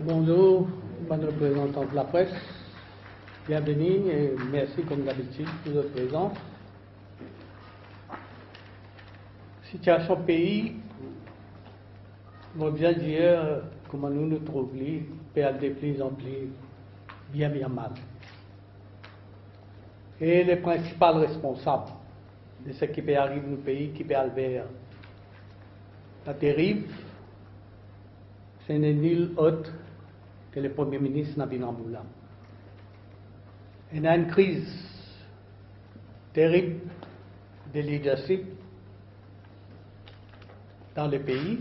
Bonjour, bonne représentante de la presse. Bienvenue et merci comme d'habitude pour votre présence. Situation pays, on bien dire comment nous trouvons, peut aller de plus en plus bien mal. Et les principaux responsables de ce qui peut arriver dans le pays, qui peut aller la dérive, ce n'est nul autre que le Premier ministre Nabin Ramgoolam. Il y a une crise terrible de leadership dans le pays.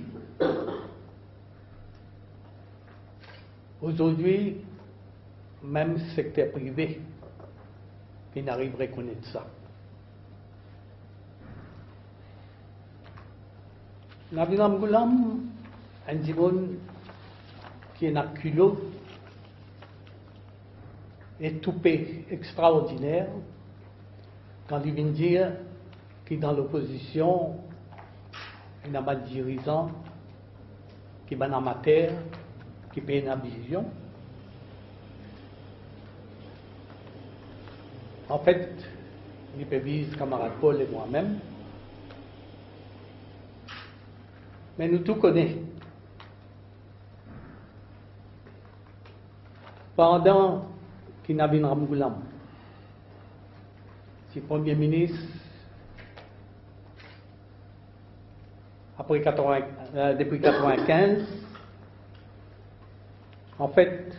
Aujourd'hui, même le secteur privé qui n'arrive à reconnaître ça. Nabin Ramgoolam, un diable qui est un culot et toupé extraordinaire quand il vient dire qu'il est dans l'opposition, il n'a pas de dirigeant, qui est un amateur, qui paye une vision. En fait, il peut vivre camarade Paul et moi-même. Mais nous tous connaissons. Pendant qu'il Nabin Ramgoolam, si Premier ministre, depuis 1995, en fait,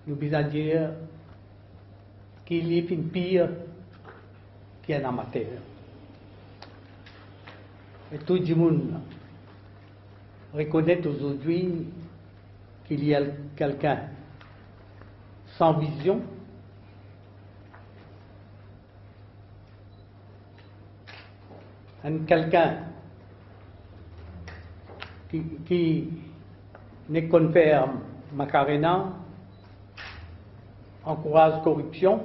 nous devons dire qu'il est une pire qu'un amateur. Et tout le monde reconnaît aujourd'hui qu'il y a quelqu'un sans vision, quelqu'un qui ne confirme Macarena, encourage la corruption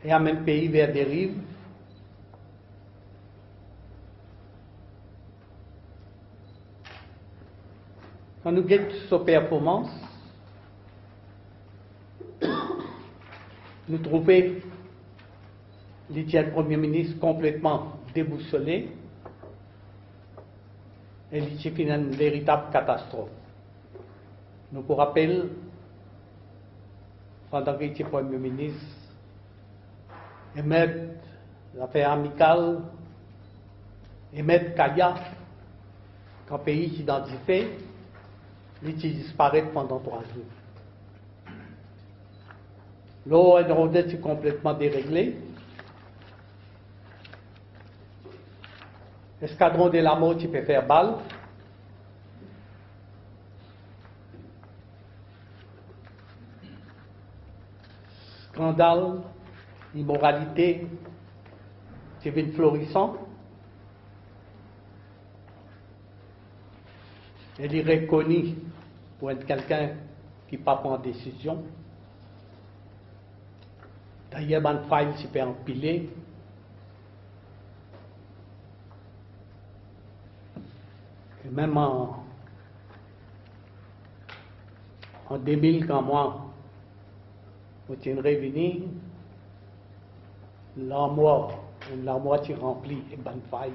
et amène le pays vers des dérive. Quand nous guettons sa performance, nous trouvons le Premier ministre complètement déboussolé et il est une véritable catastrophe. Nous vous rappelons, pendant qu'il était Premier ministre, émettre l'affaire amicale, émettre Kaya, quand le pays s'identifiait, il disparaît pendant 3 jours. L'eau est complètement déréglée. L'escadron de la mort, tu peux faire balle. Scandale, immoralité, c'est bien florissant. Elle est reconnue pour être quelqu'un qui ne prend pas de décision. D'ailleurs, une faille s'y peut empiler. Et même en 2000, quand moi, je suis revenu, l'armoire est remplie de bonnes failles,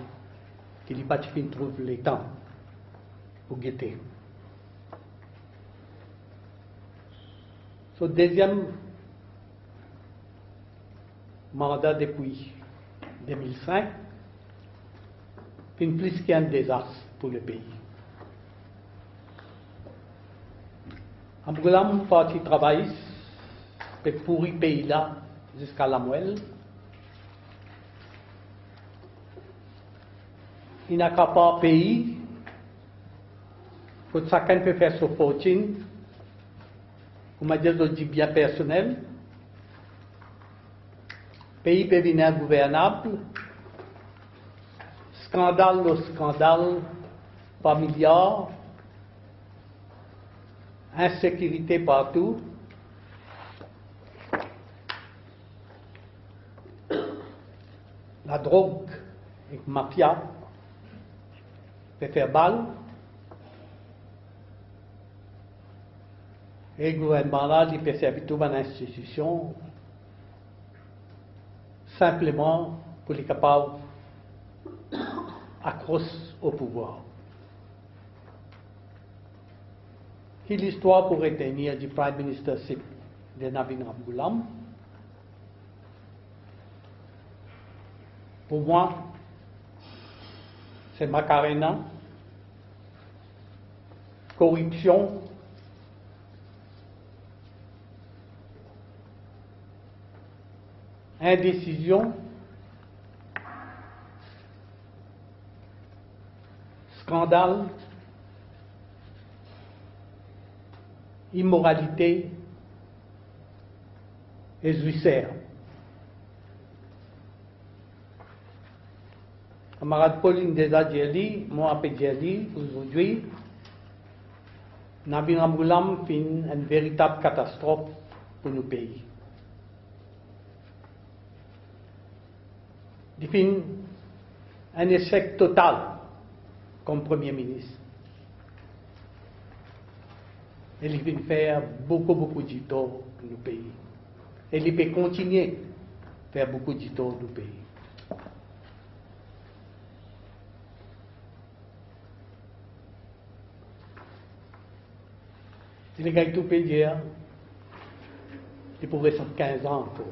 qu'il n'y a pas de trouver le temps pour guetter. Son deuxième mandat depuis 2005, c'est plus qu'un désastre pour le pays. Ramgoolam parti travailler pour pourrir le pays là jusqu'à la moelle. Il n'a qu'à pas pays. Faut chacun peut faire son fortune. Comme je dis bien personnel. Le pays peut devenir ingouvernable. Scandale le scandale, par milliards. Insécurité partout. La drogue et la mafia peut faire balle. Et le gouvernement là, il peut servir toute une institution simplement pour les capables accroître au pouvoir. Qui l'histoire pour retenir du Prime Ministership de Navin Ramgoolam? Pour moi, c'est Macarena, corruption, indécision, scandale, immoralité et juicière. Camarade Pauline Desadjeli, moi Apedjeli, aujourd'hui, Navin Ramgoolam fait une véritable catastrophe pour nos pays. Il fait un échec total comme Premier ministre. Et il vient faire beaucoup de tort pour nos pays. Et il peut continuer à faire beaucoup de tort pour nos pays. Il est tout payé, il pourrait faire 15 ans encore.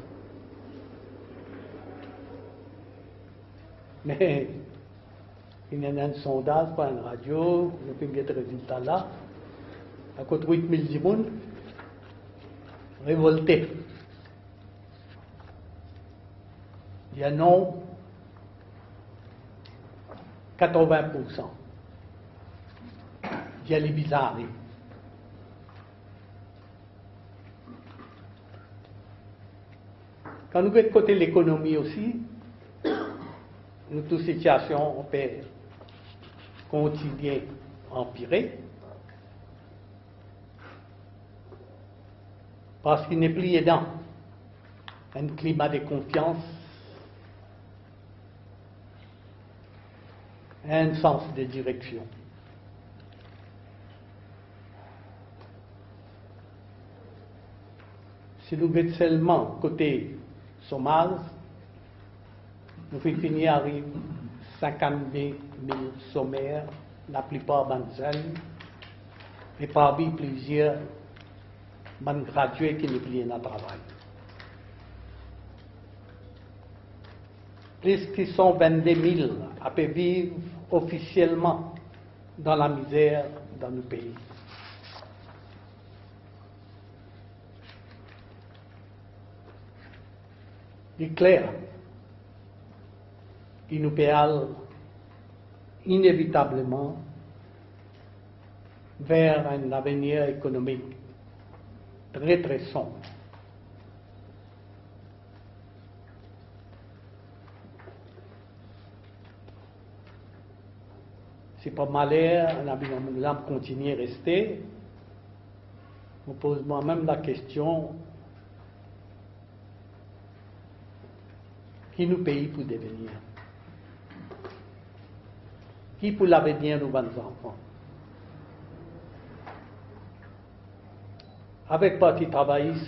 Mais il y a un sondage par une radio, on fait des résultats là, à côté de 8 000 personnes révoltés. Il y a non 80%. Il y a les bizarres. Quand nous mettons de côté l'économie aussi, nous toute situation, on peut continuer à empirer. Parce qu'il n'est plus aidant un climat de confiance, un sens de direction. Si nous mettons seulement côté chômage, nous finissons à arriver 52 000 sommaires, la plupart des jeunes, et parmi plusieurs gradués qui n'ont plus rien à travail. Plus de 122 000 à vivre officiellement dans la misère dans nos pays. Il est clair qu'il nous peut aller inévitablement vers un avenir économique très sombre. C'est pas malheur, Navin Ramgoolam continue à rester. Je me pose moi-même la question, qui nous paye pour devenir? Qui pour l'avenir de nos enfants? Avec Parti travailliste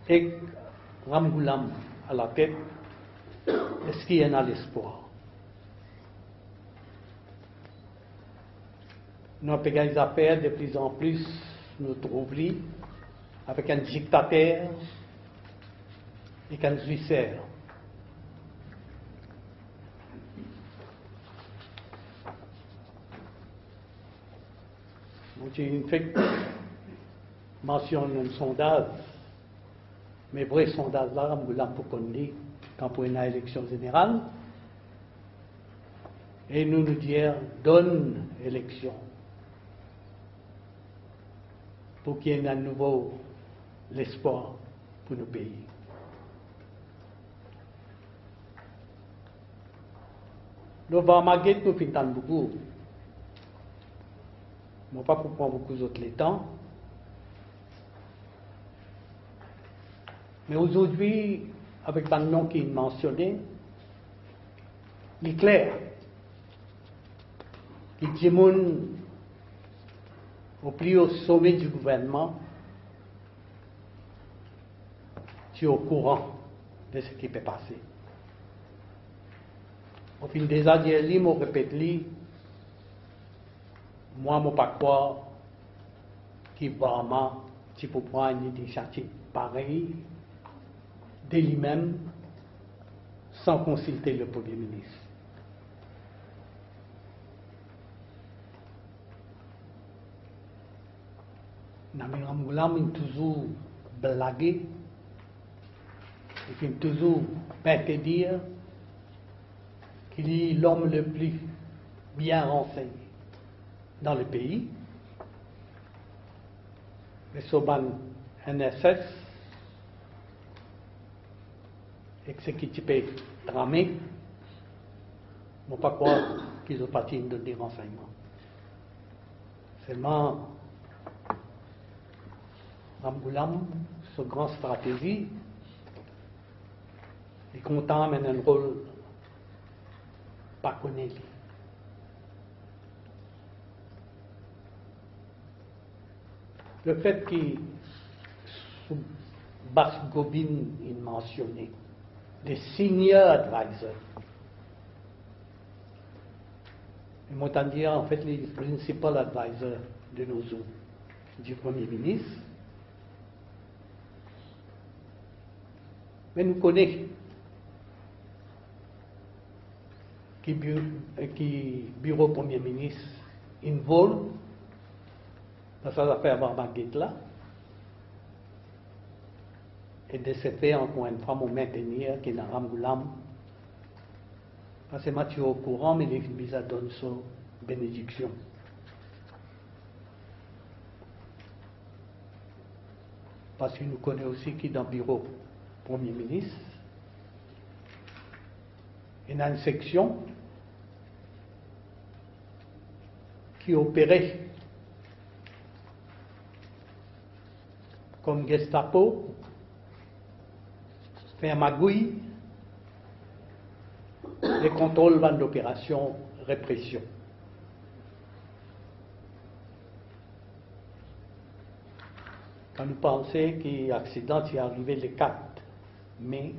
et Ramgoolam à la tête, est-ce qu'il y en a l'espoir? Nous payons les affaires de plus en plus, nous trouvons avec un dictateur et un juicière. J'ai fait mention d'un sondage, mais vrai sondage là, Ramgoolam pour qu'on dit quand pour une élection générale, et nous dire donne élection pour qu'il y ait à nouveau l'espoir pour nos pays. Nous allons nous finir beaucoup. Je ne vais pas prendre beaucoup d'autres les temps. Mais aujourd'hui, avec le nom qui est mentionné, il est clair qu'il y a des gens au plus haut sommet du gouvernement, tu es au courant de ce qui peut passer. Au fil des années, je répète, moi, je ne pas croire qu'il vraiment tu peux prendre une initiative pareille de lui-même sans consulter le Premier ministre. Namiram Goulam a toujours blagué, il a toujours fait dire qu'il est l'homme le plus bien renseigné dans le pays. Le Soban NSS, et ce qui peut tramer, ne pas croire qu'ils ont parti de des renseignements. Seulement, Ramgoulam, ce grand stratégie, est content de un rôle pas connu. Le fait qu'il Bas Gobin est mentionné, des senior advisors, et moi dire en fait les principal advisors de nos eaux, du Premier ministre, mais nous connaissons qui bureau Premier ministre involve dans cette affaire Barbaguette là, et de ce fait, encore une fois, nous maintenir qu'il y a Ramgoulam, parce que Mathieu au courant, mais les Visa donnent son bénédiction. Parce que nous connaissons aussi qui dans le bureau Premier ministre, il y a une section qui opérait comme Gestapo, fait un magouille, les contrôles van d'opération répression. Quand nous pensons que l'accident est arrivé le 4 mai,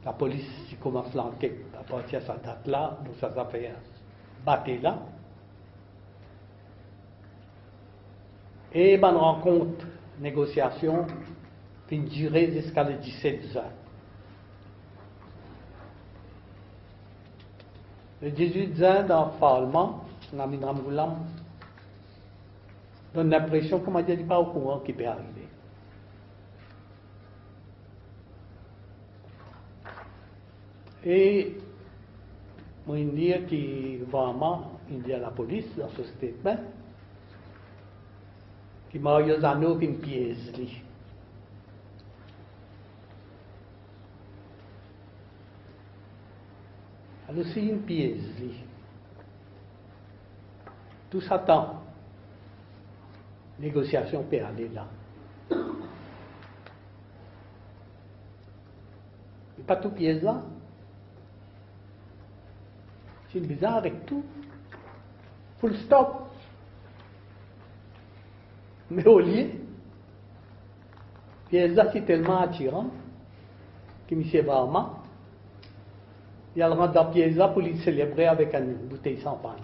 la police commence l'enquête à partir de cette date-là, donc ça s'appelle battre là. Et une rencontre, négociation, puis une durée jusqu'à le 17 heures. Le 18 heures dans le Parlement, Namin Ramgoulam donne l'impression qu'on m'a dit pas au courant qui peut arriver. Et moi, il dit que vraiment, il dit à la police dans ce statement, qu'il m'a eu un autre une pièce. Alors, c'est une pièce. Tout s'attend. Négociation peut aller là. Et pas tout pièce là. C'est bizarre avec tout. Full stop. Mais au lieu, pièce là c'est tellement attirant que M. Barman, il rentre dans pièce là pour le célébrer avec une bouteille sans pain.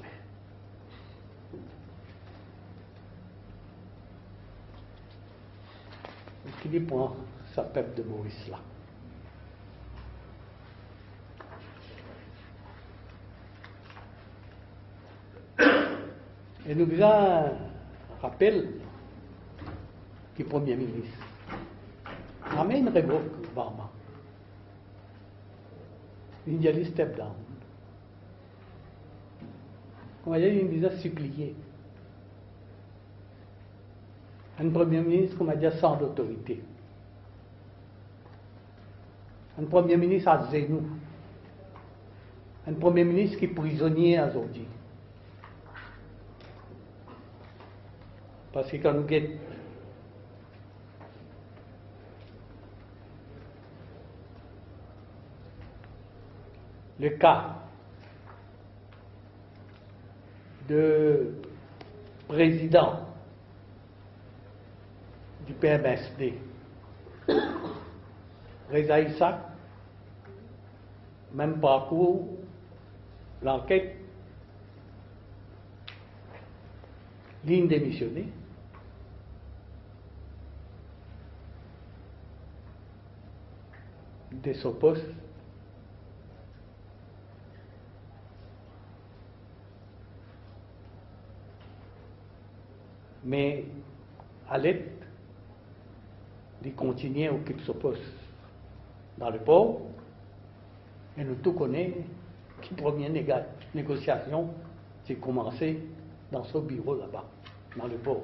Qui prend sa peuple de Maurice là. Et nous faisons un rappel qui est Premier ministre. Amène révoque Barma. Il y a les step down. Comme il y a des suppliés. Un Premier ministre, comme dit, sans autorité. Un Premier ministre à Zenou. Un Premier ministre qui est prisonnier à Zodi. Parce que quand nous guettons le cas de président du PMSD, Reza Issa, même parcours, l'enquête, ligne démissionnée. De son poste. Mais à l'aide de continuer à occuper ce poste dans le port, et nous tous connaissons que la première négociation, c'est commencé dans ce bureau là-bas, dans le port.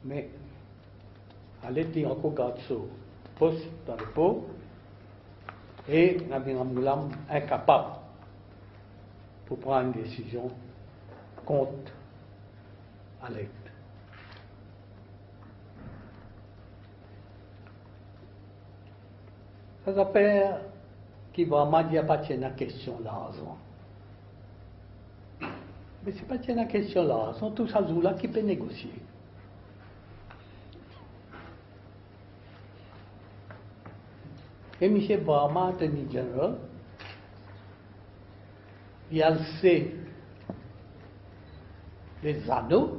Mais à l'aide de encore garde ce poste dans le port, et Nabi Ramoulam incapable pour prendre une décision contre Alec. Ça s'appelle qui vraiment dit pas tiens la question l'argent. Mais c'est pas tiens la question l'argent, tout ça là qui peut négocier. Et M. Barma, Attorney General, il a laissé les anneaux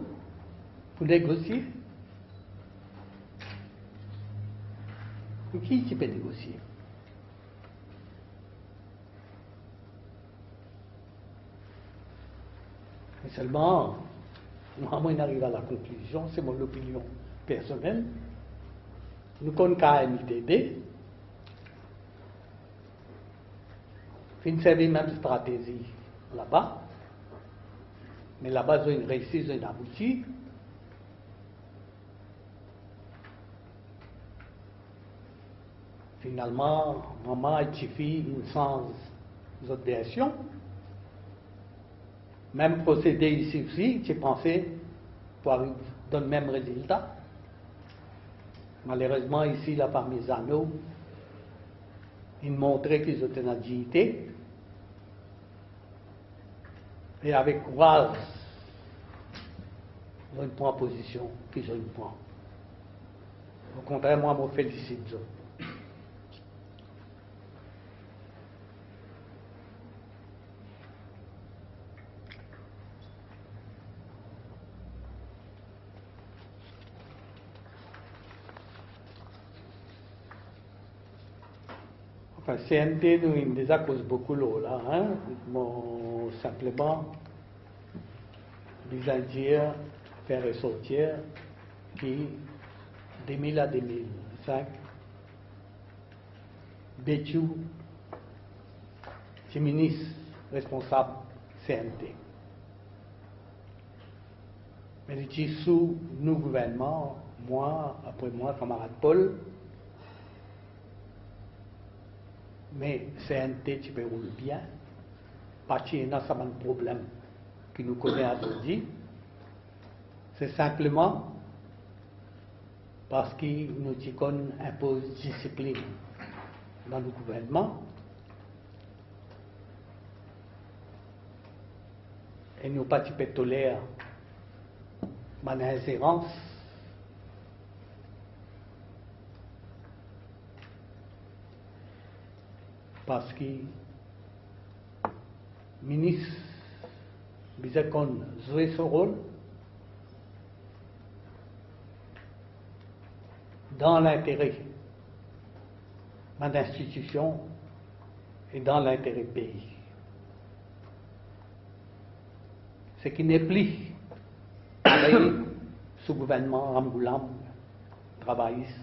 pour négocier. Et qui peut négocier? Mais seulement, moi, on arrive à la conclusion, c'est mon opinion personnelle. Nous connaissons KMITB. Fin servir même stratégie là-bas, mais là-bas, ils ont réussi, ils ont abouti. Finalement, maman a suffit une sans objection. Même procédé ici aussi, j'ai pensé pour arriver dans le même résultat. Malheureusement, ici, la parmisano, ils montraient qu'ils ont une agilité. Et avec courage, ils ont pris position qu'ils ont pris. Au contraire, moi, je me félicite. Enfin, CNT nous déjà cause beaucoup l'eau là, hein? Bon, simplement, disant dire, faire ressortir qui 2000 à 2005, Béchou, c'est ministre responsable CNT. Mais il dit sous nous gouvernement, moi, après moi, camarade Paul, mais CNT, tu peux rouler bien, parce qu'il y a un problème qui nous connaît à aujourd'hui. C'est simplement parce qu'il nous impose discipline dans le gouvernement et nous pas tolérer mon ingérence parce que le ministre disait qu'on jouait ce rôle dans l'intérêt de l'institution et dans l'intérêt du pays. Ce qui n'est plus travailler sous gouvernement Ramgoulam, travailliste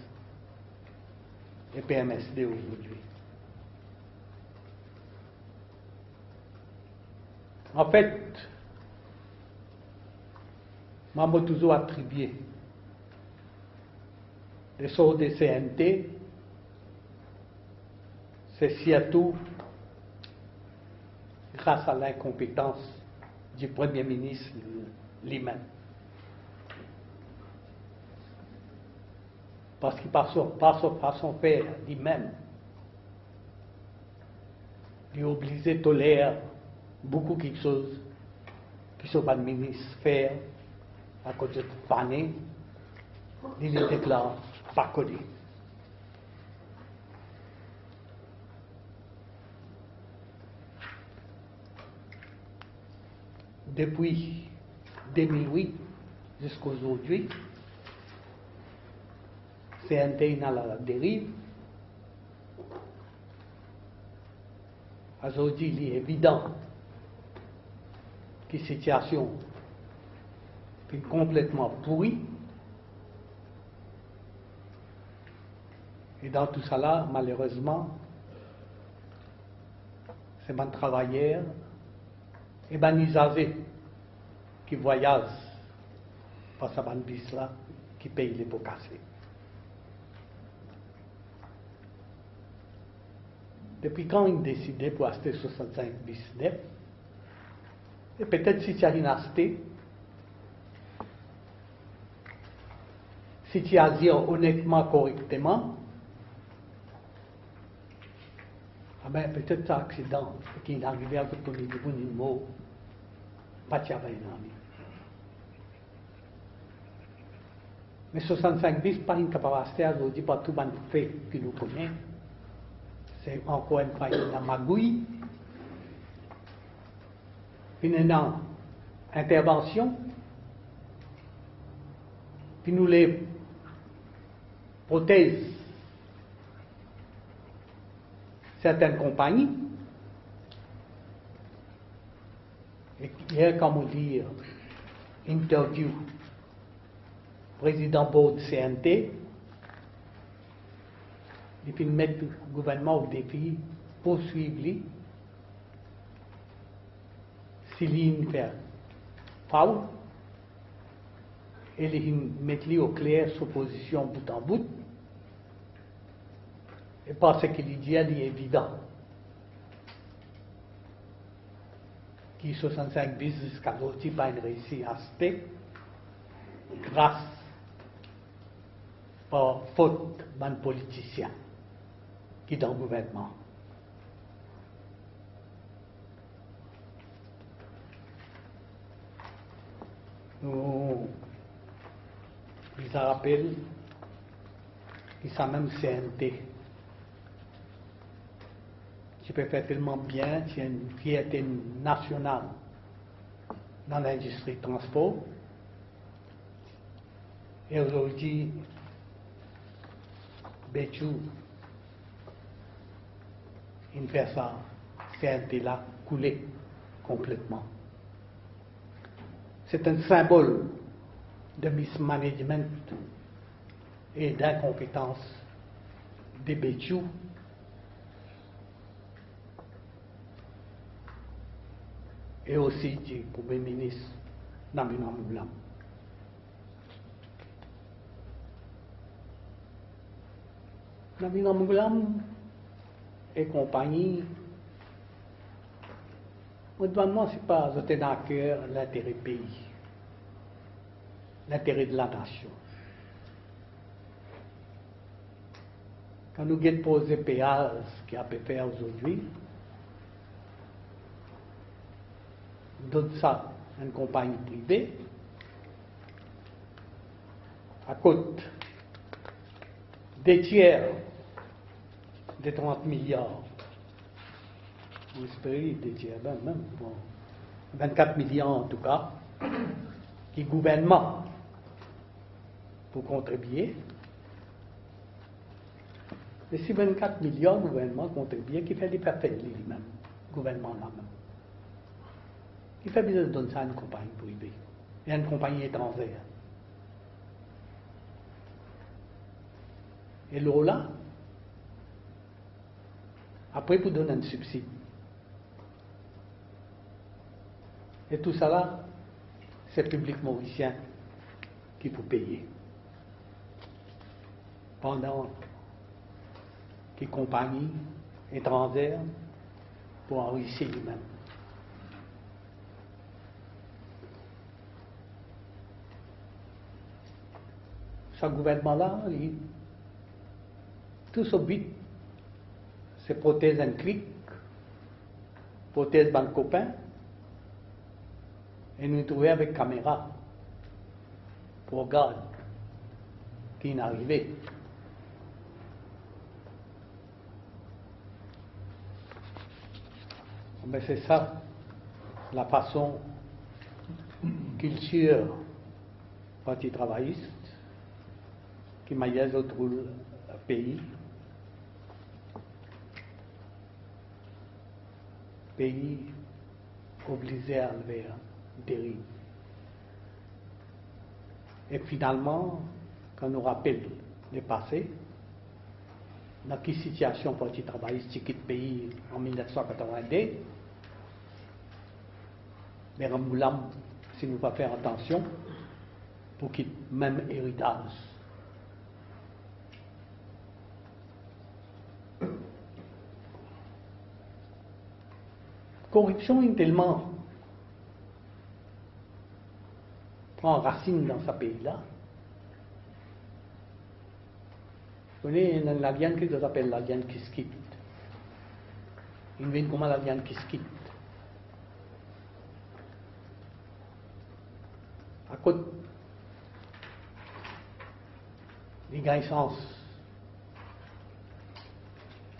et PMSD aujourd'hui. En fait, moi, j'ai toujours attribué les sorts des CNT, c'est surtout grâce à l'incompétence du Premier ministre lui-même. Parce qu'il par son père lui-même, Il est obligé de tolérer beaucoup de choses qui ne sont pas de ministre faire à cause de fané, il les déclare pas connu. Depuis 2008 jusqu'à aujourd'hui, CNT est à la dérive. Aujourd'hui, il est évident que la situation est complètement pourrie. Et dans tout cela, malheureusement, c'est mon travailleur et mon usagers qui voyagent par ce bus-là qui payent les pots cassés. Depuis quand il a décidé pour acheter 65 bis neufs, et peut-être si tu as une acheté, si tu as dit honnêtement, correctement, ah ben peut-être c'est un accident qui est arrivé avec ton niveau, pas de travail. Mais 65 bis, pas une capacité aujourd'hui, pas tout le monde fait que nous connaissons. C'est encore une fois une magouille, une intervention, puis nous les prothèses certaines compagnies. Et hier, comme on dit, interview président board CNT, et puis mettre le gouvernement au défi, poursuivre s'il y a fait faute, et mettre au clair sa position bout en bout, et parce qu'il dit est évident qu'il 65 bis jusqu'à l'autre pas réussi à acheter grâce à faute d'un politicien qui est dans le gouvernement. Nous, je rappelle que ça même CNT qui peut faire tellement bien, qui a une fierté nationale dans l'industrie transport. Et aujourd'hui, Béchou, il fait ça, CNT-là, couler complètement. C'est un symbole de mismanagement et d'incompétence des Béchou. Et aussi du Premier ministre Namina Mouglam. Namina Mouglam et compagnie, moi, ce n'est pas jeter dans le cœur l'intérêt du pays, l'intérêt de la nation. Quand nous avons posé péage, ce qu'il a pu faire aujourd'hui, donne ça à une compagnie privée, à coûte des tiers de 30 milliards. On espère des tiers, même, bon, 24 millions en tout cas, qui gouvernement pour contribuer. Mais si 24 millions de gouvernement contribuent, qui fait les perfects lui-même, gouvernement là-même. Il fait bien de donner ça à une compagnie privée et à une compagnie étrangère. Et là, après, pour donner un subside. Et tout ça là, c'est le public mauricien qui faut payer. Pendant que les compagnies étrangères pour enrichir lui-même. Ce gouvernement-là, tout son but, c'est protéger un clic prothèse ban copain, et nous trouver avec caméra pour regarder qui est arrivé. Mais c'est ça la façon culture parti travailliste qui m'a dit d'autres pays obligés à enlever dérive. Et finalement, quand on nous rappelle le passé, dans quelle situation parti travailliste qui quitte le pays en 1982, mais Ramoulam, si nous ne pas faire attention, pour qu'il même héritage. Corruption est tellement prend racine dans ce pays-là. Vous connaissez une alliance qui s'appelle l'alliance Kiskit. Il vient comment l'alliance Kiskit. À côté des gagnances,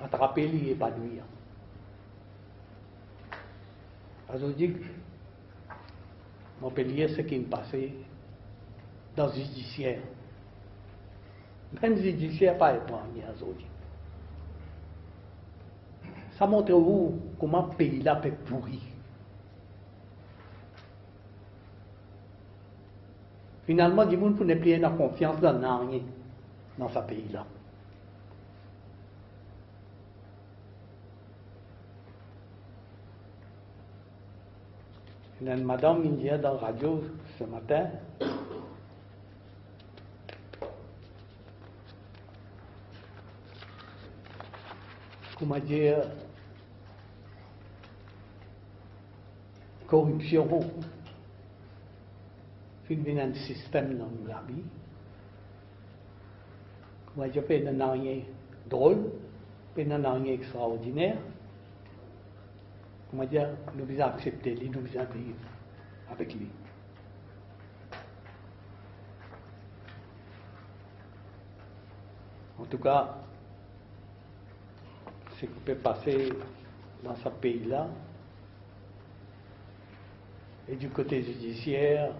attraper les épanouir. Aujourd'hui, Montpellier, ce qui est passé dans le judiciaire. Même le judiciaire pas épargné aujourd'hui. Ça montre où comment le pays-là peut pourrir. Finalement, du monde ne plus avoir confiance dans rien dans ce pays-là. Il y a une madame qui dit dans la radio ce matin, comment dire, corruption, il y a un système dans la vie. Comment dire, il n'y a rien drôle, il n'y a rien extraordinaire. Comment dire, nous devons accepter lui, nous devons vivre avec lui. En tout cas, ce qui peut passer dans ce pays-là, et du côté judiciaire,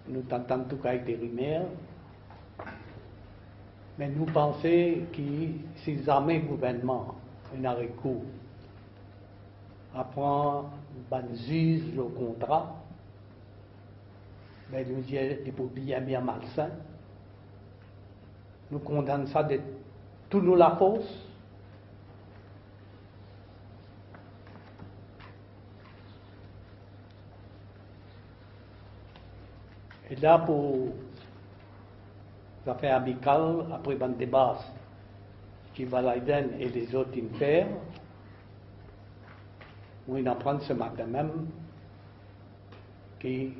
nous tentons tout cas avec des rumeurs, mais nous pensons que si jamais le gouvernement est un recours, apprend ban juge le contrat, mais nous disons des pour bien malsain. Nous condamnons ça de tout nous la force. Et là, pour les affaires amicales, après un débat qui va l'aider et les autres y faire, on apprend ce matin même qui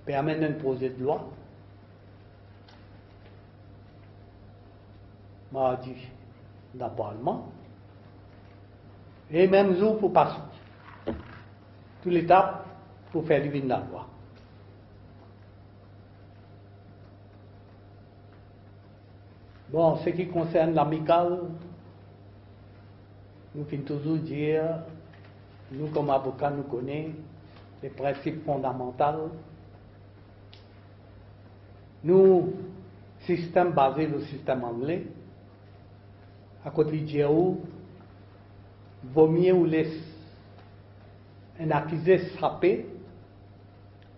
permet un projet de loi. M'a dit dans le Parlement. Et même jour pour passer toute l'étape pour faire vivre la loi. Bon, ce qui concerne l'amical, nous finissons toujours dire, nous comme avocats, nous connaissons les principes fondamentaux. Nous, système basé sur le système anglais, à côté de Dieu, vaut mieux ou laisser un accusé frapper,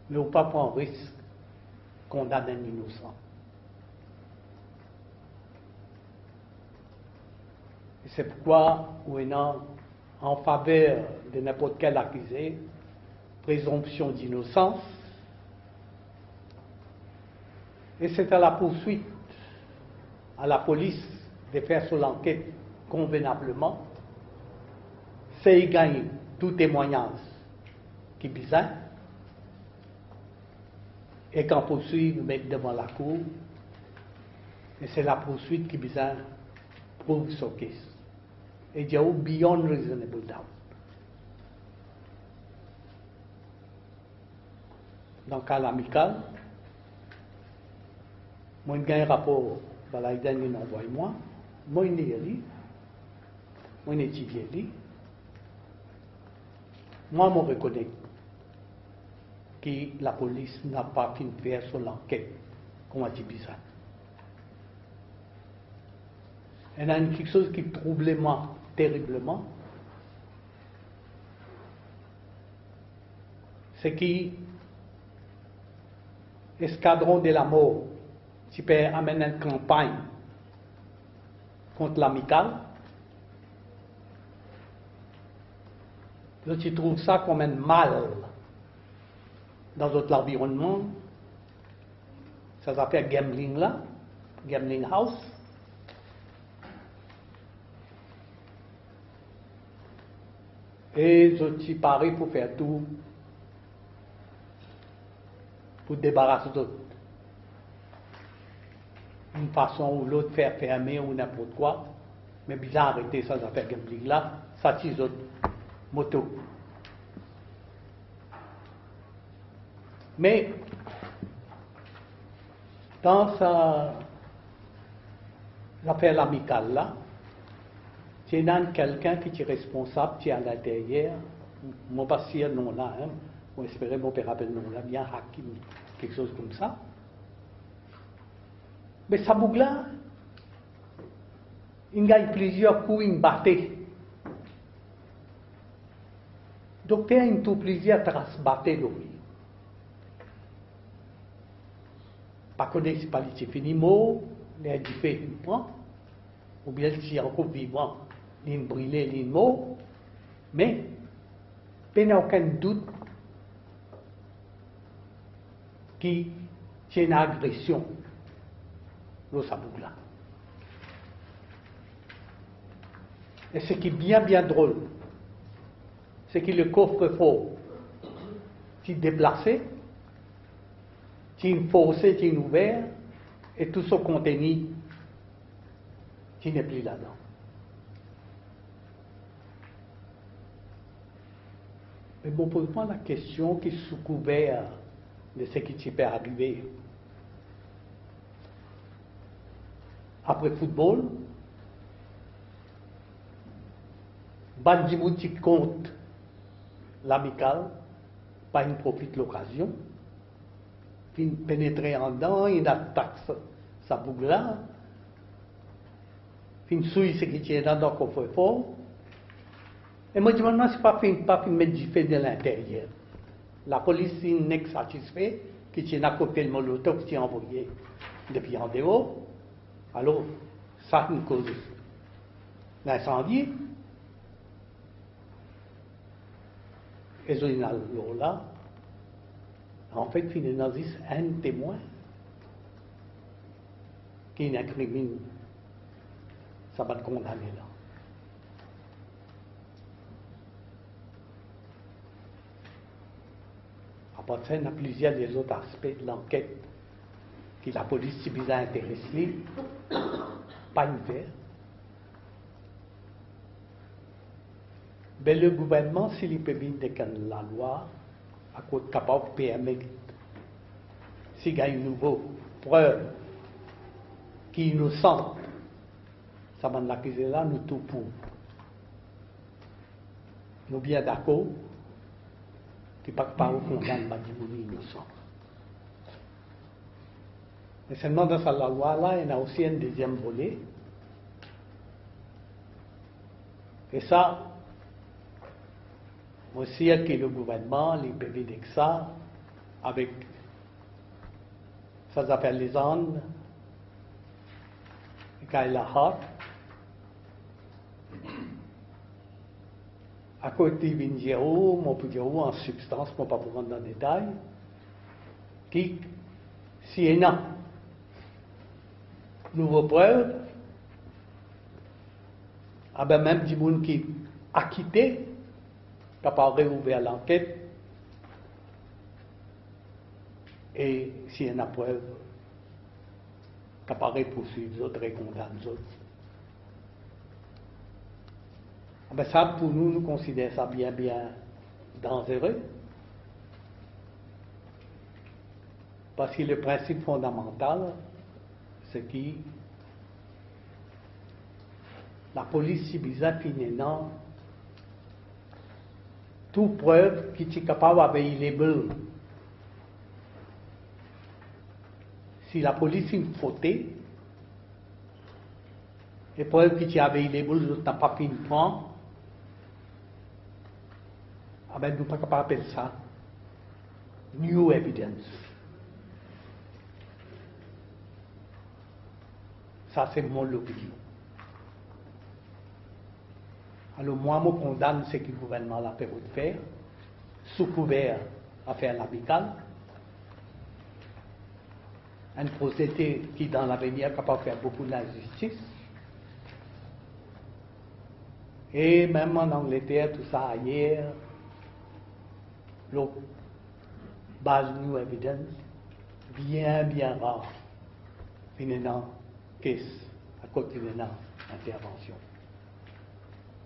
mais ou pas prendre risque de condamner un innocent. Et c'est pourquoi on est en faveur de n'importe quel accusé, présomption d'innocence, et c'est à la poursuite, à la police de faire sur l'enquête convenablement, c'est y gagner tout témoignage qui est bizarre, et qu'en poursuit nous mettre devant la cour, et c'est la poursuite qui est bizarre prouve ce case. Et il y a beyond reasonable doubt. dans le cas amical, moi, j'ai un rapport, voilà, il envoie moi, moi, il est allé, moi, il est étudié, moi, je reconnais que la police n'a pas fini de faire son enquête, comme a dit bizarre. Il y a quelque chose qui trouble moi terriblement, c'est que l'escadron de la mort, tu peux amener une campagne contre l'amical, tu trouves ça comme un mal dans notre environnement. Ça s'appelle gambling là, gambling house. Et je suis paré pour faire tout, pour débarrasser d'autres. Une façon ou l'autre, faire fermer ou n'importe quoi. Mais bien arrêter ça s'appelle gambling là, ça c'est autres moto. Mais dans l'affaire amicale là, c'est quelqu'un qui est responsable, qui est à l'intérieur, moi pas si non là, hein, moi espérer mon père appelle non là, bien Hakim, quelque chose comme ça. Mais ça bouge là, il gagne plusieurs coups, il battait. Donc il y a tout plaisir à se battre de lui. Pas connaître si pas les fini mot, les différents, ou bien si encore vivant, les brûlés, les mots, mais il n'y a aucun doute qu'il y a une agression dans sa boucle là. Et ce qui est bien drôle, c'est que le coffre-fort est déplacé, est forcé, est ouvert, et tout ce contenu qui n'est plus là-dedans. Mais bon, pose-moi la question qui est sous couvert de ce qui peut arriver. Après le football, Bandimout qui compte l'amical, pas une profite l'occasion, il pénétrer en dedans, il attaque sa boucle là, il souille ce qui tient dans le coffre-fort. Et moi, je me demande si pas de mettre du feu de l'intérieur. La police n'est satisfaite qu'il y ait un cocktail molotov qui est envoyé depuis en dehors. Alors, ça nous cause l'incendie. Et là, en fait, il y a un témoin qui incrimine, ça va le condamner là. À part ça, il y a plusieurs des autres aspects de l'enquête que la police s'est bien intéressée, pas une faire. Mais le gouvernement, s'il peut bien décaler la loi, à cause capable de permettre, s'il y a une nouvelle preuve qui est innocente, ça va l'accuser là, nous tout pour. Nous bien d'accord, qui ne parle pas au condamne Badimouni innocent. Mais seulement dans la loi là, il y a aussi un deuxième volet. Et ça, aussi, que le gouvernement, les PV d'EXA, avec, ça s'appelle les Andes, Kaila Hart, à côté Vinjero, mon Pujero en substance, je ne vais pas vous rentrer dans le détail, qui, si il y a nouveau preuve, ah ben même du monde qui a quitté, capable de réouvrir l'enquête, et s'il y a une preuve, capable de poursuivre les autres et condamner les autres. Ben ça, pour nous, nous considérons ça bien dangereux. Parce que le principe fondamental, c'est que la police civile finalement toute preuve qui est capable available. Si la police est fautée, et preuve qui est available, je n'ai pas fini de prendre, ah ben, nous ne sommes pas capables d'appeler ça new evidence. Ça, c'est mon opinion. Alors, moi, je condamne ce que le gouvernement a fait de faire, sous couvert affaire l'amicale, une procédé qui, dans l'avenir, est capable de faire beaucoup d'injustice. Et même en Angleterre, tout ça ailleurs, l'autre base new evidence, bien rare, finalement, caisse à côté d'une intervention.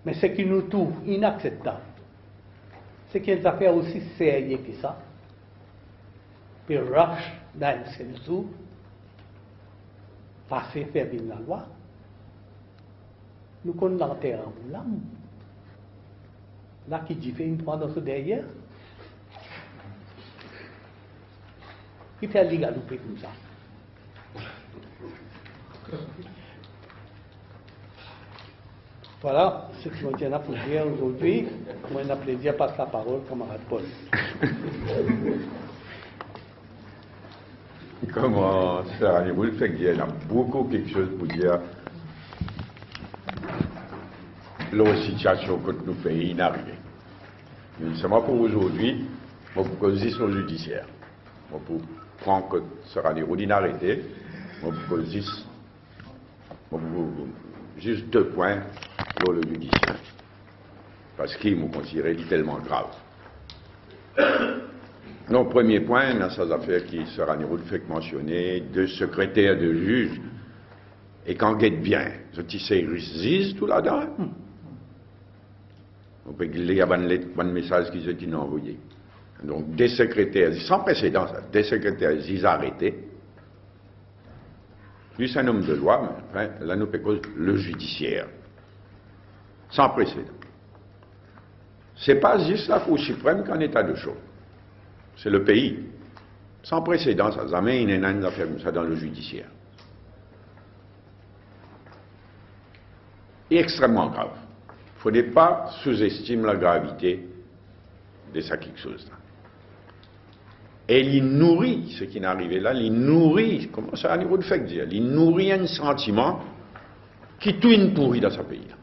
Mais ce qui nous trouve inacceptable, c'est qu'il y a des affaires aussi sérieuses que ça, puis rush dans le censure, passer faire bien la loi, nous connaissons l'enterre en l'âme. Là, qui dit fait une fois dans ce derrière, il fait aller galoper comme ça. Voilà ce que je tiens à vous dire aujourd'hui. Moi, j'ai plaisir à passer la parole, camarade Paul. Comment Sarah Niroul fait qu'il y a beaucoup quelque chose pour dire la situation que nous pays n'arrive. Nous sommes pour aujourd'hui, pour position judiciaire. Pour prendre que Sarah Niroul est arrêté, pour juste 2 points pour le judiciaire. Parce qu'il me considère tellement grave. Donc, premier point, dans ces affaires qui sera fait mentionner, 2 secrétaires de juge, et quand guette bien, je dis c'est Riz tout là-dedans. On peut lire un message qu'ils ont envoyé. Donc, des secrétaires, sans précédent, ça, des secrétaires, ils arrêtés. Lui, c'est un homme de loi, mais enfin, là, nous payons le judiciaire. Sans précédent. Ce n'est pas juste la Cour suprême qu'en état de choc. C'est le pays. Sans précédent, ça jamais une affaire comme ça dans le judiciaire. Et extrêmement grave. Il ne faudrait pas sous-estimer la gravité de ça quelque chose là. Et il nourrit, ce qui est arrivé là, il nourrit, comment ça à niveau de fait dire, il nourrit un sentiment qui tout une pourri dans ce pays là.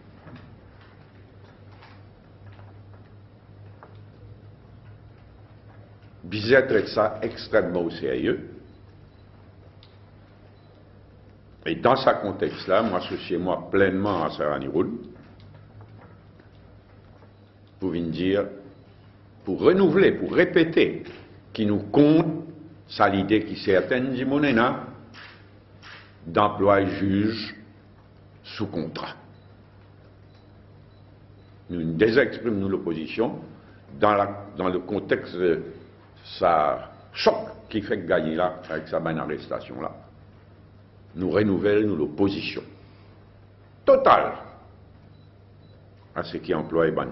Bizet traite ça extrêmement au sérieux. Et dans ce contexte-là, moi, associez-moi pleinement à Sarah Niroul pour venir dire, pour renouveler, pour répéter, qui nous compte, ça l'idée qui certaines du Monena, d'emploi juge sous contrat. Nous désexprimons l'opposition dans le contexte de ça choc qui fait gagner là, avec sa bonne arrestation là, nous renouvelle l'opposition totale à ce qui emploie un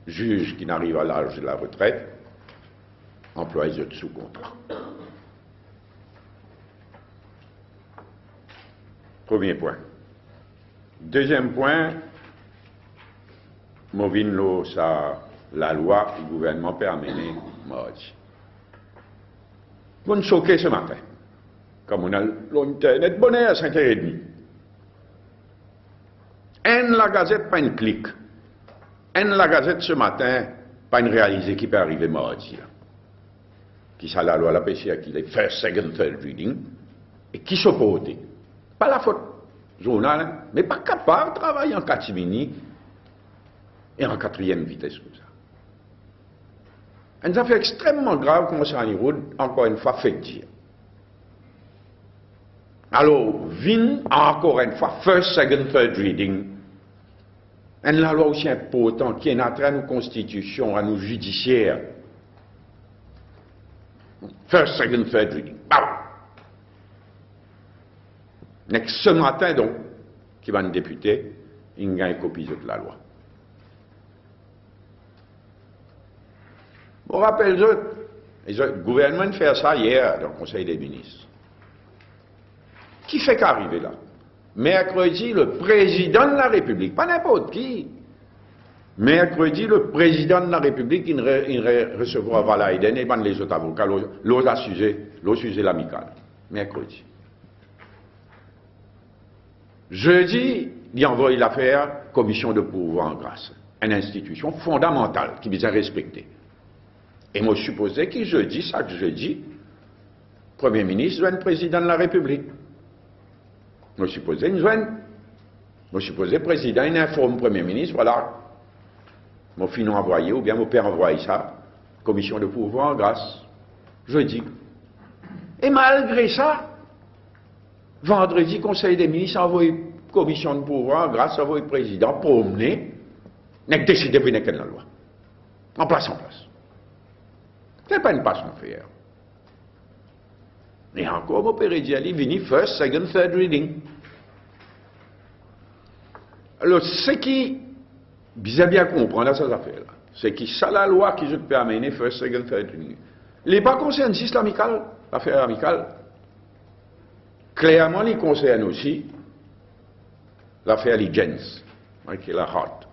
juge qui n'arrive à l'âge de la retraite, emploie les autres sous contrat. Premier point. Deuxième point, Movin la loi du gouvernement permet mardi. Vous nous choquez ce matin, comme on a l'internet bonnet à 5h30. La Gazette, pas une clique. La Gazette ce matin, pas une réalisée qui peut arriver mardi. Là. Qui ça la loi, la PCA, qui est first, second, third reading, et qui s'oppose. Pas la faute journal, hein, mais pas capable de travailler en catimini et en 4e vitesse comme ça. Une affaire extrêmement grave, comme ça en route, encore une fois, fait dire. Alors, vin encore une fois, first, second, third reading, et la loi aussi importante qui est entrée à nos constitutions, à nos judiciaires. First, second, third reading. Bah. Ce matin, donc, qui va nous députer, il y a une copie de la loi. On rappelle, le gouvernement fait ça hier dans le Conseil des ministres. Qui fait qu'arriver là? Mercredi, le président de la République, pas n'importe qui. Mercredi, le président de la République, il recevra Valaiden et les autres avocats, l'autre sujet l'amical. Mercredi. Jeudi, il envoie l'affaire commission de pouvoir en grâce, une institution fondamentale qui vise à respecter. Et moi, je supposais que chaque jeudi, Premier ministre doit être président de la République. Moi, je supposais président, il informe Premier ministre, voilà, mon fils envoyé, ou bien mon père envoyé ça, commission de pouvoir en grâce, jeudi. Et malgré ça, vendredi, Conseil des ministres a envoyé commission de pouvoir en grâce, a envoyé président pour mener, n'a décidé de venir la loi. En place. C'est pas une passion faire. Et encore, mon père dit, il vient first, second, third reading. Alors, ce qui, bien comprendre cette affaire-là, c'est que ça la loi qui je peux amener first, second, third reading. Il n'est pas concerne juste l'amical, l'affaire amicale. Clairement, il concerne aussi l'affaire Legence, qui est la heart.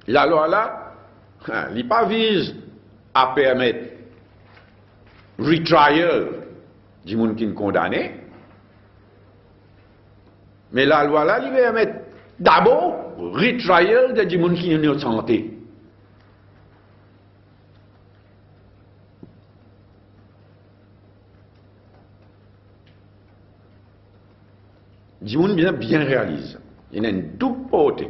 La loi là, il n'est pas vise à permettre retrial du monde qui est condamné, mais la loi là, il permet d'abord retrial du monde qui est innocenté. Du monde bien réalisé. Il y a une double portée.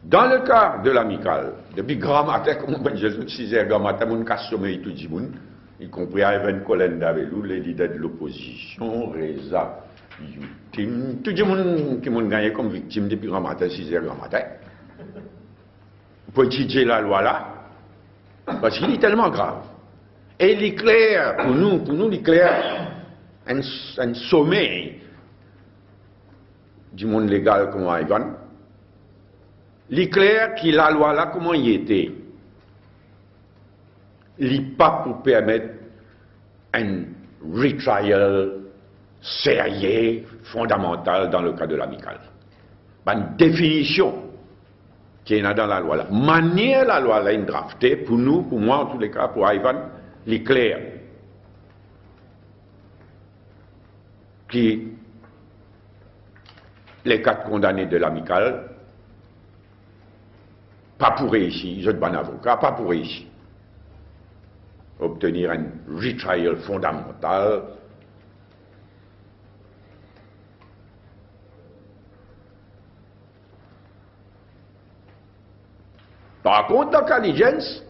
Dans le cas de l'amical, depuis grand matin, comme on dit, 6h grand matin, on a sommeil tout le monde, y compris Ivan Collen Davelou, les leaders de l'opposition, Reza, Youtim, tout le monde qui m'a gagné comme victime depuis grand matin, 6h grand matin. Pour étudier la loi là, parce qu'il est tellement grave. Et il est clair, pour nous, il est clair, un sommeil du monde légal comme Ivan. Il est clair que la loi là, comment il était, il n'est pas pour permettre un retrial sérieux, fondamental dans le cas de l'amical. Une définition qui est dans la loi là. Manière la loi là est draftée, pour nous, pour moi en tous les cas, pour Ivan, il est clair que les 4 condamnés de l'amical, pas pour réussir, je ne suis pas un avocat, pas pour réussir. Obtenir un retrial fondamental. Par contre, dans Caligence,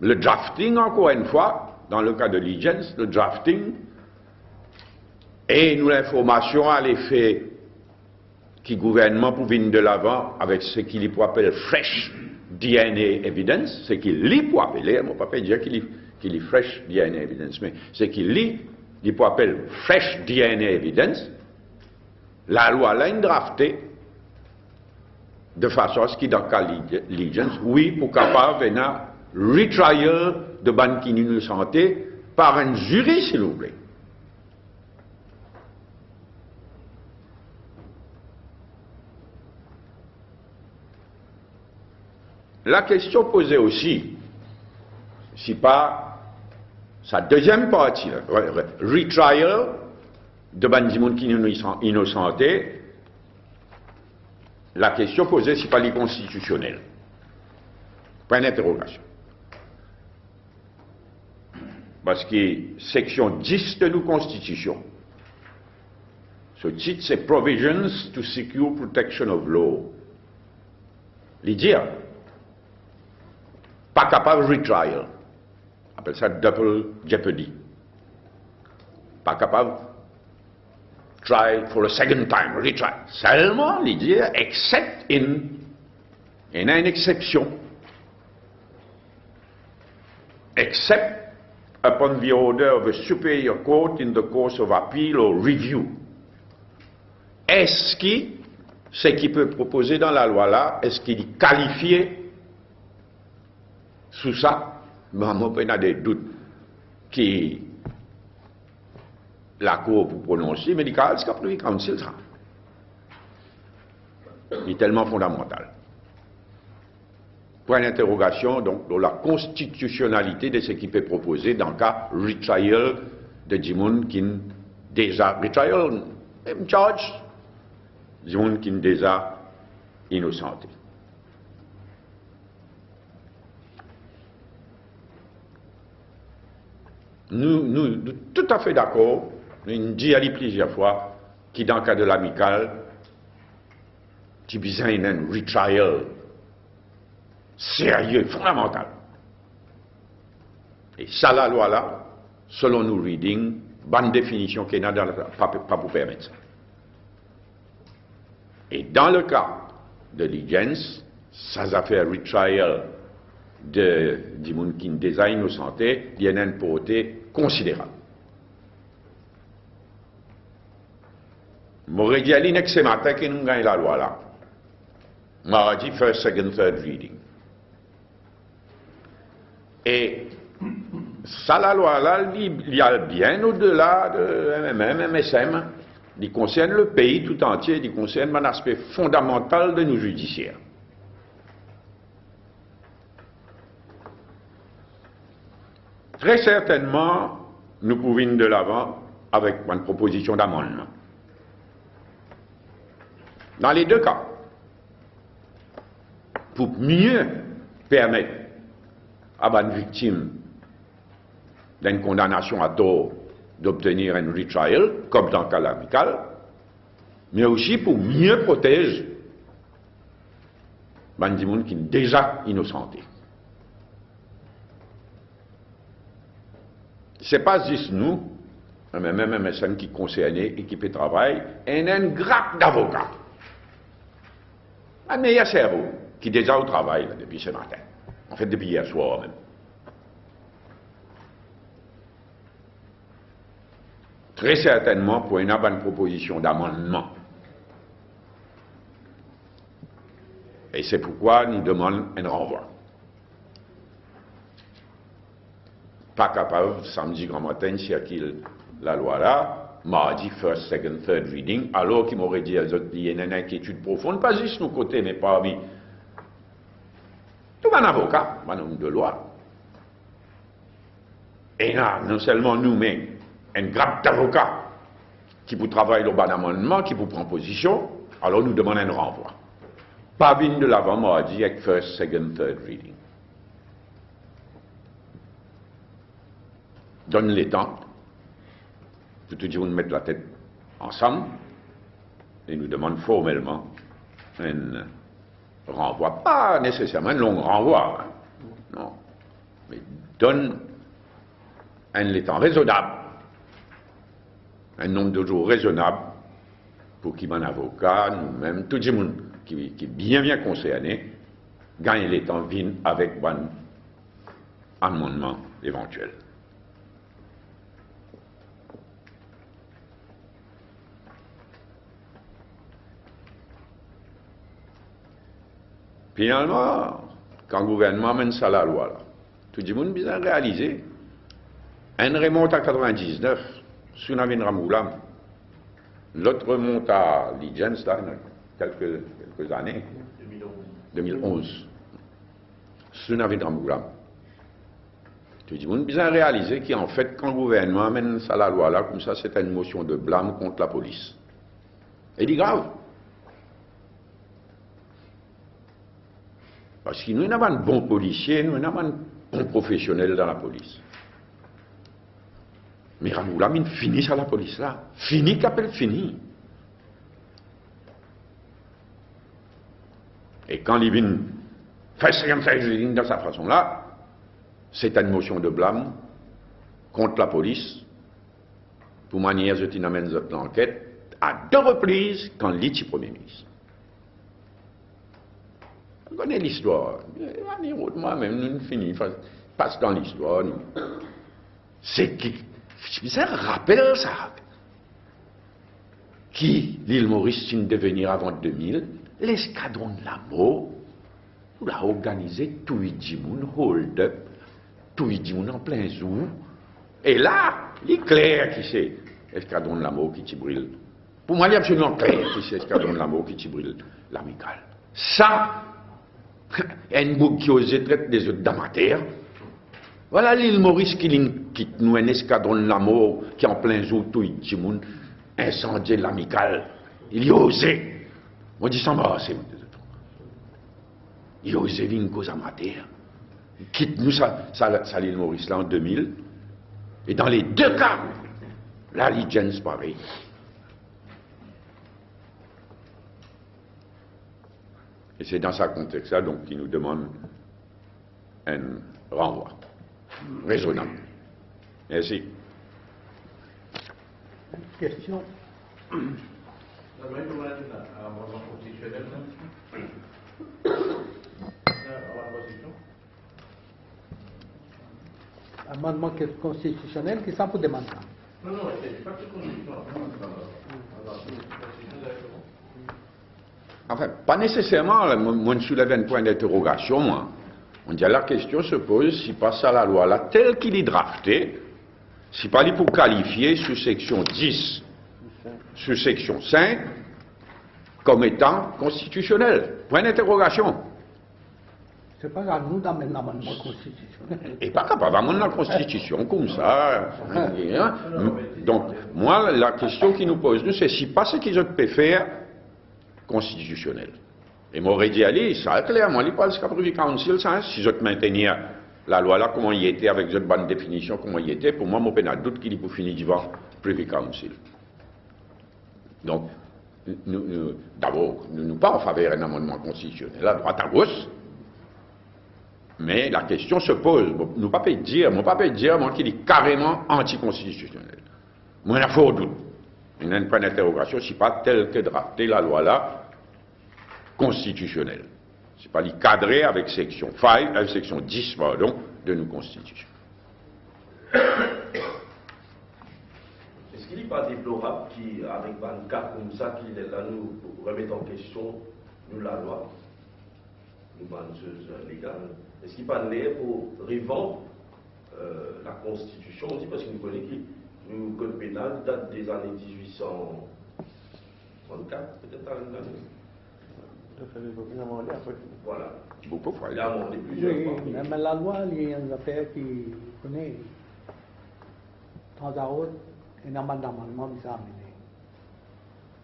le drafting, encore une fois, dans le cas de Legence, le drafting, et nous l'information à l'effet qui gouvernement pour venir de l'avant avec ce qu'il appelle fresh DNA evidence, ce qu'il lit pour appeler, on ne peut pas dire qu'il est fresh DNA evidence, mais ce qu'il lit, il peut appeler fresh DNA evidence, la loi l'a draftée de façon à ce qu'il dans le cas Legence, oui, pour capable venir retrial de ban qui nous santé par un jury, s'il vous plaît. La question posée aussi, si pas sa deuxième partie, retrial de bandimon qui nous innocenté, la question posée, c'est pas l'inconstitutionnel. Point d'interrogation. Parce que section 10 de nos constitutions, ce titre c'est Provisions to Secure Protection of Law. L'idée, pas capable de retrial. On appelle ça double jeopardy. Pas capable try for a second time, retry. Seulement, l'idée, except in, il y a une exception. except upon the order of a superior court in the course of appeal or review. Est-ce que ce qui peut proposer dans la loi là, est-ce qu'il est qualifié sous ça? Moi, il y a des doutes qui la Cour pour prononcer, mais il y a des council ça. Il est tellement fondamental. Point d'interrogation donc dans la constitutionnalité de ce qui peut proposer dans le cas retrial de Jimoun qui déjà retrial charge Jimoun qui déjà innocenté. Nous tout à fait d'accord, nous dit à lui plusieurs fois, qui dans le cas de l'amical, qui besoin d'un retrial sérieux, fondamental. Et ça, la loi là, selon nos reading, bonne définition qu'il y a dans la pas pour permettre ça. Et dans le cas de l'Igens, ça a fait un retrial de gens qui déjà innocenté, il y a une portée considérable. M'aurais dit à l'inex ce matin que nous gagnons la loi là. M'aurait dit first, second, third reading. Et ça, la loi là, il y a bien au-delà de MMM, MSM, il concerne le pays tout entier, il concerne un aspect fondamental de nos judiciaires. Très certainement, nous pouvons ir de l'avant avec une proposition d'amendement. Dans les deux cas, pour mieux permettre à une victime d'une condamnation à tort d'obtenir un retrial, comme dans le cas amical, mais aussi pour mieux protéger les gens qui sont déjà innocentés. Ce n'est pas juste nous, mais même MSM qui concerne équipe de travail, et un grappe d'avocats. Un meilleur cerveau qui est déjà au travail là, depuis ce matin. En fait, depuis hier soir même. Très certainement pour une bonne proposition d'amendement. Et c'est pourquoi nous demandons un renvoi. Pas capable, samedi grand matin, circuler la loi là, mardi, first, second, third reading, alors qu'il m'aurait dit qu'il y a une inquiétude profonde, pas juste de nos côtés, mais parmi tout un avocat, un homme de loi. Et là, non seulement nous, mais un grappe d'avocats qui pour travailler le bon amendement, qui pour prendre position, alors nous demandons un renvoi. Pas bien de l'avant, mardi, avec first, second, third reading. Donne les temps, pour tout dire, nous mettre la tête ensemble, et nous demande formellement un renvoi, pas nécessairement un long renvoi, hein, non, mais donne un temps raisonnable, un nombre de jours raisonnable, pour qu'il y ait un avocat, nous-mêmes, tout le monde qui est bien concerné, gagne les temps, vienne avec un amendement éventuel. Finalement, quand le gouvernement mène ça à la loi, là, tout le monde a bien réalisé. Un remonte à 99, Tsunami Ramoulam. L'autre remonte à l'Igens, quelques années. 2011. Tsunami Ramoulam. Tout le monde a bien réalisé qu'en fait, quand le gouvernement mène ça à la loi, là, comme ça, c'est une motion de blâme contre la police. Et il est grave. Parce que nous avons un bon policier, nous avons un bon professionnel dans la police. Mais Ramoulam, il finit à la police là. Fini qu'appelle fini. Et quand il vient faire de sa façon là, c'est une motion de blâme contre la police pour manière de tenir l'enquête à 2 reprises quand il est Premier ministre. Vous connaissez l'histoire. Moi-même, nous finissons. passe dans l'histoire, c'est qui, ça rappelle ça, qui l'île Maurice sin devenir avant 2000, l'escadron de la mort, on l'a organisé tout le hold-up, tout le en plein zoo, et là, il est clair qui c'est l'escadron de la mort qui brille. Pour moi, il est absolument clair qui c'est l'escadron de la mort qui brille l'amical. Ça, il y a une boucle qui ose traiter des autres d'amateurs. Voilà l'île Maurice qui quitte nous un escadron de la mort qui est en plein zoo, tout le monde, incendier l'amical. Il y a osé. On dit ça, c'est il a osé une cause amateur. Il quitte nous ça l'île Maurice là en 2000. Et dans les deux cas, l'allégeance pareil. Et c'est dans ce contexte-là donc qu'il nous demande un renvoi raisonnable. Merci. Question. Amendement constitutionnel qui ça pour demander. Non, c'est pas que constitutionnel. Enfin, pas nécessairement, moi je soulève un point d'interrogation, moi. On dit la question se pose si pas ça la loi là, telle qu'il est drafté, si pas il pour qualifier sous section 10, sous section 5, comme étant constitutionnel. Point d'interrogation. C'est pas à nous d'amener l'amendement constitutionnel. Et pas capable d'amener la Constitution comme ça. Donc, moi, la question qui nous pose, nous, c'est si pas ce qu'ils ont pu faire constitutionnel. Et m'aurait dit, allez, ça clairement, il parle de ce qu'a prévu Council, ça, si je te maintenir la loi là, comment il était, avec cette bonne définition, comment il était, pour moi, mon pénal doute qu'il est pour finir devant Privy Council. Donc, d'abord, nous ne pas en faveur d'un amendement constitutionnel, à droite à gauche, mais la question se pose. Nous ne pas dire, moi, qu'il est carrément anticonstitutionnel. Moi, il y a fort doute. Il n'y a pas d'interrogation, si pas tel que drafté la loi là, constitutionnelle. C'est pas l'y cadrer avec section 5, section 10, pardon, de nos constitutions. Est-ce qu'il n'est pas déplorable qu'avec un cas comme ça, qu'il est là, nous remettre en question, nous, la loi, nous, une chose légale, est-ce qu'il n'est pas né pour revendre la Constitution, on dit, parce que nous connaissons que le code pénal date des années 1834, peut-être à l'année. Voilà. Beaucoup de fois. Il a amendé plusieurs fois. Oui, même la loi, il y a une affaire qui connaît. De temps à autre, un amendement qui s'est amené.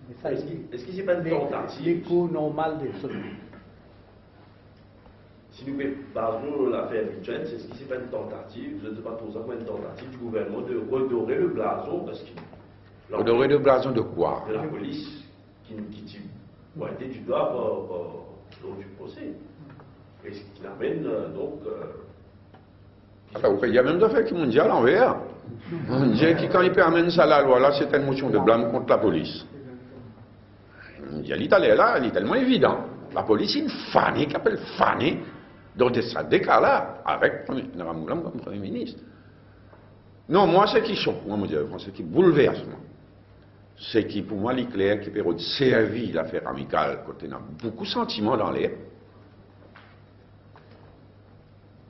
Mais ça, Est-ce qu'il n'y a pas une tentative? Les coûts normaux des choses. Si nous parlons de l'affaire Mitchell, est-ce qu'il n'y a pas une tentative, je ne sais pas trop ça, une tentative du gouvernement de redorer le blason, parce que... Redorer le blason de quoi? De la police, qui pointé du doigt lors du procès. Et ce qui l'amène donc... Enfin, il y a même des affaires qui m'ont dit à l'envers. On dit que quand il amène ça à la loi, là, c'est une motion de blâme contre la police. Il dit, l'Italie, là, il est tellement évident. La police, c'est une fanée, qui appelle fanée, dans ça décale-là, avec Naramoulam comme Premier ministre. Non, moi, ce qui choque, moi, ce qui bouleverse, moi, c'est qui, pour moi, l'éclair qui peut servir l'affaire amicale, quand on a beaucoup de sentiments dans l'air,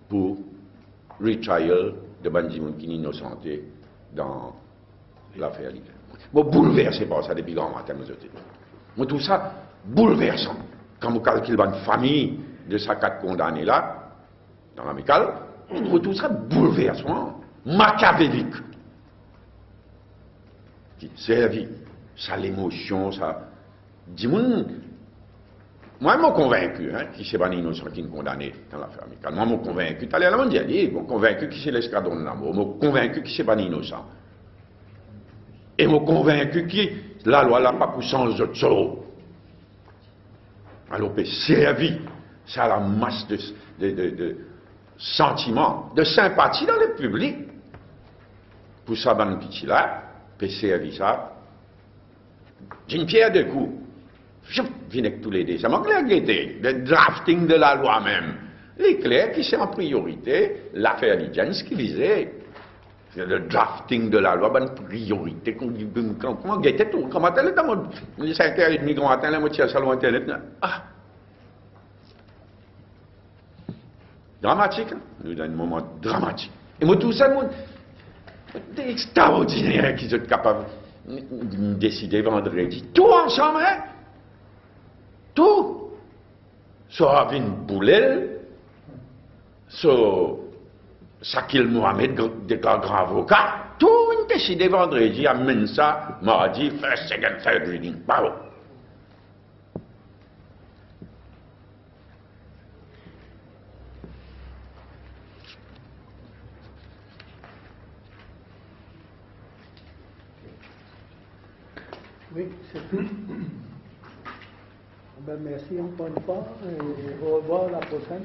pour retrial de Bandimoun qui est innocenté dans l'affaire Ligue. Moi, bouleversé par ça depuis grand matin, moi, tout ça bouleversant. Quand vous calculez une famille de ces 4 condamnés là, dans l'amicale, je trouve tout ça bouleversant, machiavélique. Qui servi, ça l'émotion, ça. Dis-moi, moi, je suis convaincu qui c'est pas innocent qui est condamné dans l'affaire amicale. Moi, je suis convaincu, tu allais à la mondiale, je suis convaincu qui c'est l'escadron de l'amour, je suis convaincu qui c'est pas innocent. Et je suis convaincu que la loi n'a pas pour sens de solo. Alors, c'est servi, ça a la masse de sentiments, de sympathie dans le public. Pour ça, ben, petit là, peut servir ça. D'une pierre de coups. Je viens avec tous les dés. Ça m'a regretté. Le drafting de la loi même. L'éclair qui c'est en priorité l'affaire Lidjane, ce qui visait le drafting de la loi, bonne priorité, comment guetter tout, comment elle est dans le 5h30 grand matin, la moitié à salon internet. Ah! Dramatique, hein? Nous dans un moment dramatique. Et moi tout ça, c'est extraordinaire qu'ils soient capables de décider vendredi. Tout ensemble, hein? Tout. Soit Avin Boulel, soit Sakil Mohamed, déclare grand avocat. Tout décidé vendredi, amène ça, mardi, first, second, third reading. Bravo. Oui, c'est tout. Ben, merci encore une fois et au revoir la prochaine.